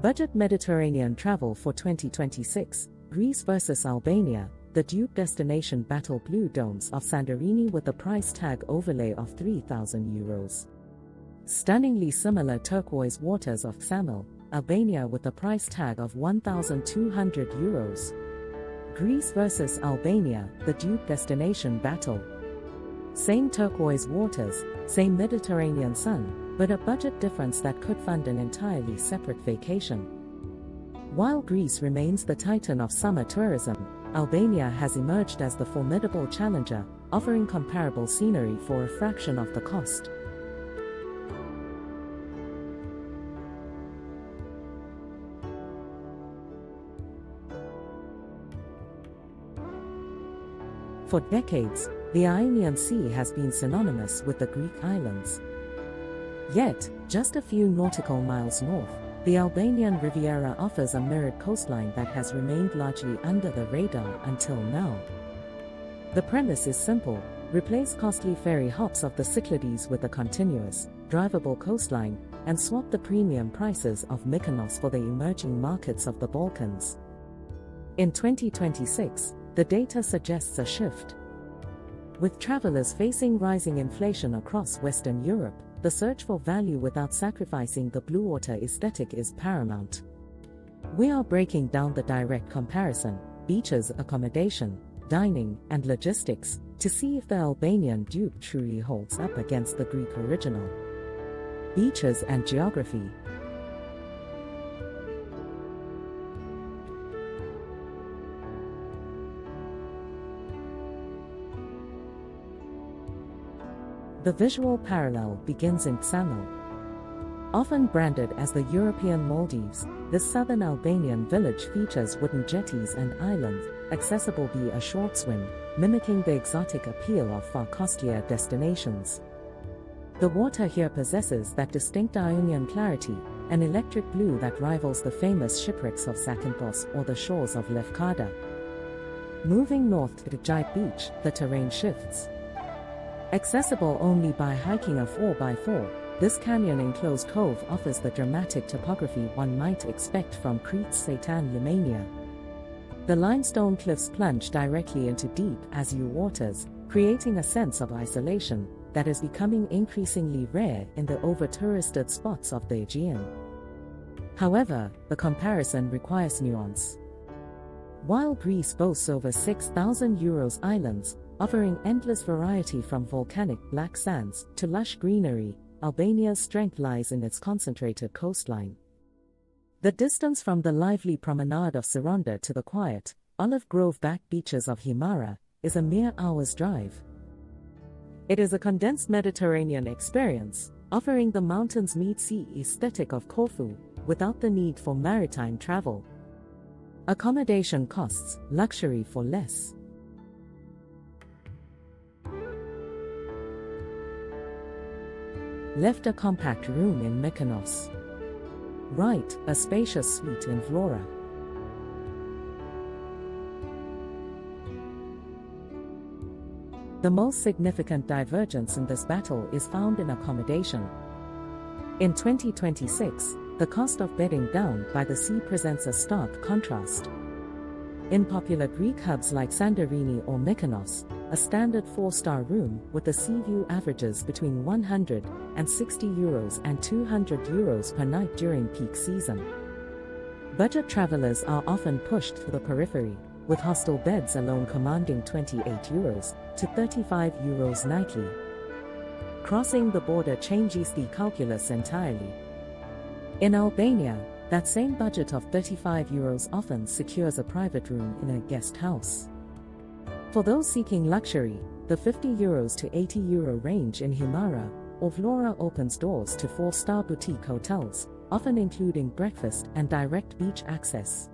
Budget Mediterranean travel for 2026, Greece versus Albania, the dupe destination battle blue domes of Santorini with a price tag overlay of €3,000. Stunningly similar turquoise waters of Ksamil, Albania with a price tag of €1,200. Greece versus Albania, the dupe destination battle. Same turquoise waters, same Mediterranean sun, but a budget difference that could fund an entirely separate vacation. While Greece remains the titan of summer tourism, Albania has emerged as the formidable challenger, offering comparable scenery for a fraction of the cost. For decades, the Ionian Sea has been synonymous with the Greek islands. Yet, just a few nautical miles north, the Albanian Riviera offers a mirrored coastline that has remained largely under the radar until now. The premise is simple: replace costly ferry hops of the Cyclades with a continuous, drivable coastline, and swap the premium prices of Mykonos for the emerging markets of the Balkans. In 2026, the data suggests a shift. With travelers facing rising inflation across Western Europe, the search for value without sacrificing the blue water aesthetic is paramount. We are breaking down the direct comparison, beaches, accommodation, dining, and logistics, to see if the Albanian dupe truly holds up against the Greek original. Beaches and geography. The visual parallel begins in Ksamil. Often branded as the European Maldives, this southern Albanian village features wooden jetties and islands, accessible via a short swim, mimicking the exotic appeal of far costlier destinations. The water here possesses that distinct Ionian clarity, an electric blue that rivals the famous shipwrecks of Zakynthos or the shores of Lefkada. Moving north to Gipe Beach, the terrain shifts. Accessible only by hiking a 4x4, this canyon-enclosed cove offers the dramatic topography one might expect from Crete's Satan Limania. The limestone cliffs plunge directly into deep azure waters, creating a sense of isolation that is becoming increasingly rare in the over-touristed spots of the Aegean. However, the comparison requires nuance. While Greece boasts over €6,000 islands, offering endless variety from volcanic black sands to lush greenery, Albania's strength lies in its concentrated coastline. The distance from the lively promenade of Sironda to the quiet, olive grove-backed beaches of Himara is a mere hour's drive. It is a condensed Mediterranean experience, offering the mountains-meet-sea aesthetic of Corfu, without the need for maritime travel. Accommodation costs luxury for less. Left a compact room in Mykonos. Right, a spacious suite in Flora. The most significant divergence in this battle is found in accommodation. In 2026, the cost of bedding down by the sea presents a stark contrast. In popular Greek hubs like Santorini or Mykonos, a standard 4-star room with a sea view averages between €160 and €200 per night during peak season. Budget travelers are often pushed to the periphery, with hostel beds alone commanding €28 to €35 nightly. Crossing the border changes the calculus entirely. In Albania, that same budget of €35 often secures a private room in a guest house. For those seeking luxury, the €50 to €80 range in Himara or Vlora opens doors to 4-star boutique hotels, often including breakfast and direct beach access.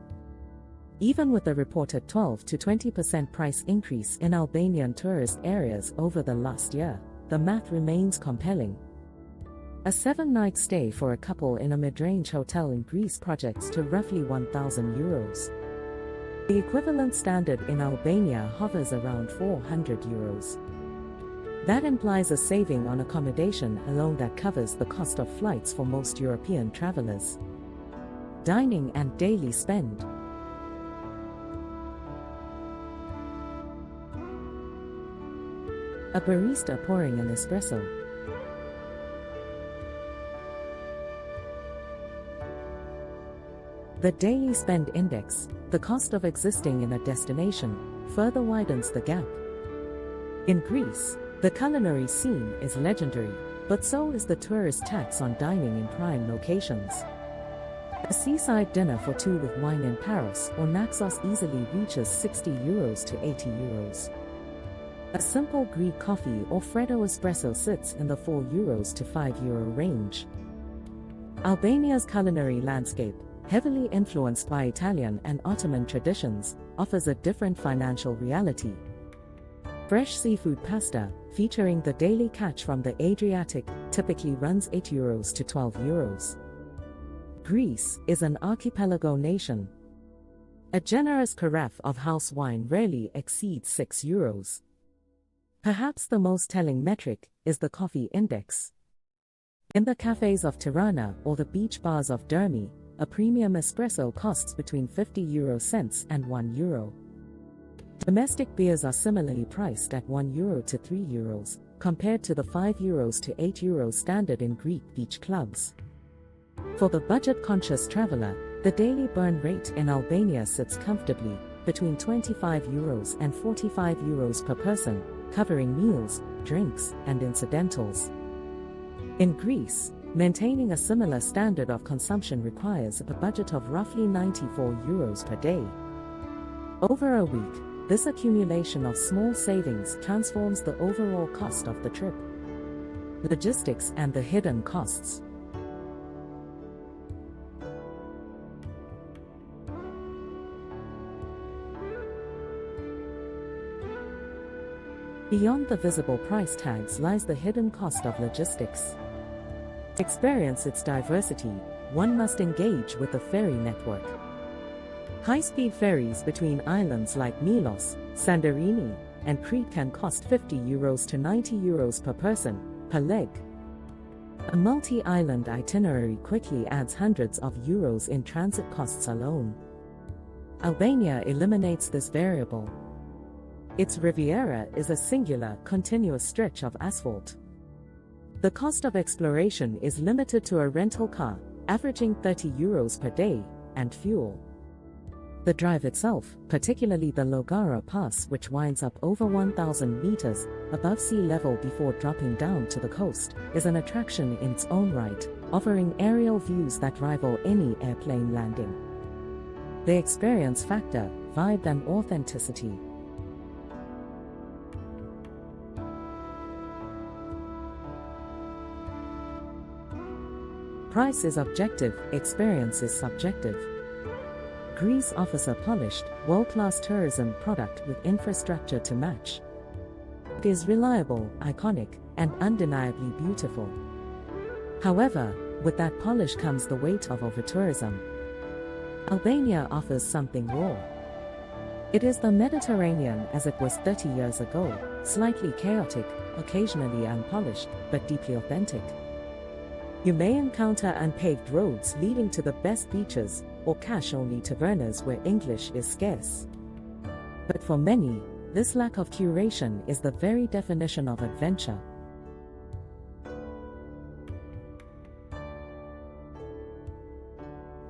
Even with the reported 12 to 20% price increase in Albanian tourist areas over the last year, the math remains compelling. A 7-night stay for a couple in a mid-range hotel in Greece projects to roughly €1,000. The equivalent standard in Albania hovers around €400. That implies a saving on accommodation alone that covers the cost of flights for most European travelers. Dining and daily spend. A barista pouring an espresso. The daily spend index, the cost of existing in a destination, further widens the gap. In Greece, the culinary scene is legendary, but so is the tourist tax on dining in prime locations. A seaside dinner for two with wine in Paros or Naxos easily reaches €60 to €80. A simple Greek coffee or Freddo espresso sits in the €4 to €5 range. Albania's culinary landscape, heavily influenced by Italian and Ottoman traditions, offers a different financial reality. Fresh seafood pasta, featuring the daily catch from the Adriatic, typically runs €8 to €12. Greece is an archipelago nation. A generous carafe of house wine rarely exceeds €6. Perhaps the most telling metric is the coffee index. In the cafes of Tirana or the beach bars of Dermi, a premium espresso costs between 50 cents and €1. Domestic beers are similarly priced at €1 to €3, compared to the €5 to €8 standard in Greek beach clubs. For the budget-conscious traveler, the daily burn rate in Albania sits comfortably between €25 and €45 per person, covering meals, drinks, and incidentals. In Greece, maintaining a similar standard of consumption requires a budget of roughly €94 per day. Over a week, this accumulation of small savings transforms the overall cost of the trip. Logistics and the hidden costs. Beyond the visible price tags lies the hidden cost of logistics. To experience its diversity, one must engage with the ferry network. High-speed ferries between islands like Milos, Santorini, and Crete can cost €50 to €90 per person, per leg. A multi-island itinerary quickly adds hundreds of euros in transit costs alone. Albania eliminates this variable. Its Riviera is a singular, continuous stretch of asphalt. The cost of exploration is limited to a rental car, averaging €30 per day, and fuel. The drive itself, particularly the Logara Pass, which winds up over 1,000 meters above sea level before dropping down to the coast, is an attraction in its own right, offering aerial views that rival any airplane landing. The experience factor, vibe and authenticity. Price is objective, experience is subjective. Greece offers a polished, world-class tourism product with infrastructure to match. It is reliable, iconic, and undeniably beautiful. However, with that polish comes the weight of over-tourism. Albania offers something raw. It is the Mediterranean as it was 30 years ago, slightly chaotic, occasionally unpolished, but deeply authentic. You may encounter unpaved roads leading to the best beaches, or cash-only tavernas where English is scarce. But for many, this lack of curation is the very definition of adventure.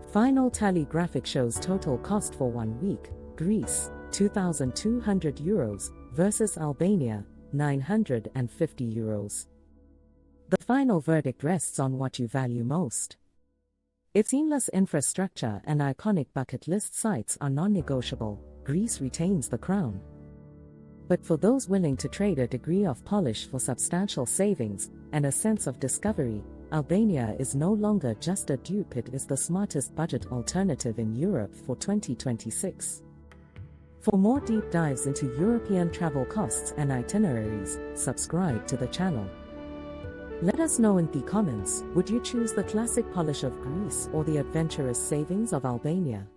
Final tally graphic shows total cost for 1 week, Greece, €2,200 versus Albania, €950. The final verdict rests on what you value most. Its seamless infrastructure and iconic bucket list sites are non-negotiable. Greece retains the crown. But for those willing to trade a degree of polish for substantial savings and a sense of discovery, Albania is no longer just a dupe, it is the smartest budget alternative in Europe for 2026. For more deep dives into European travel costs and itineraries, subscribe to the channel. Let us know in the comments, would you choose the classic polish of Greece or the adventurous savings of Albania?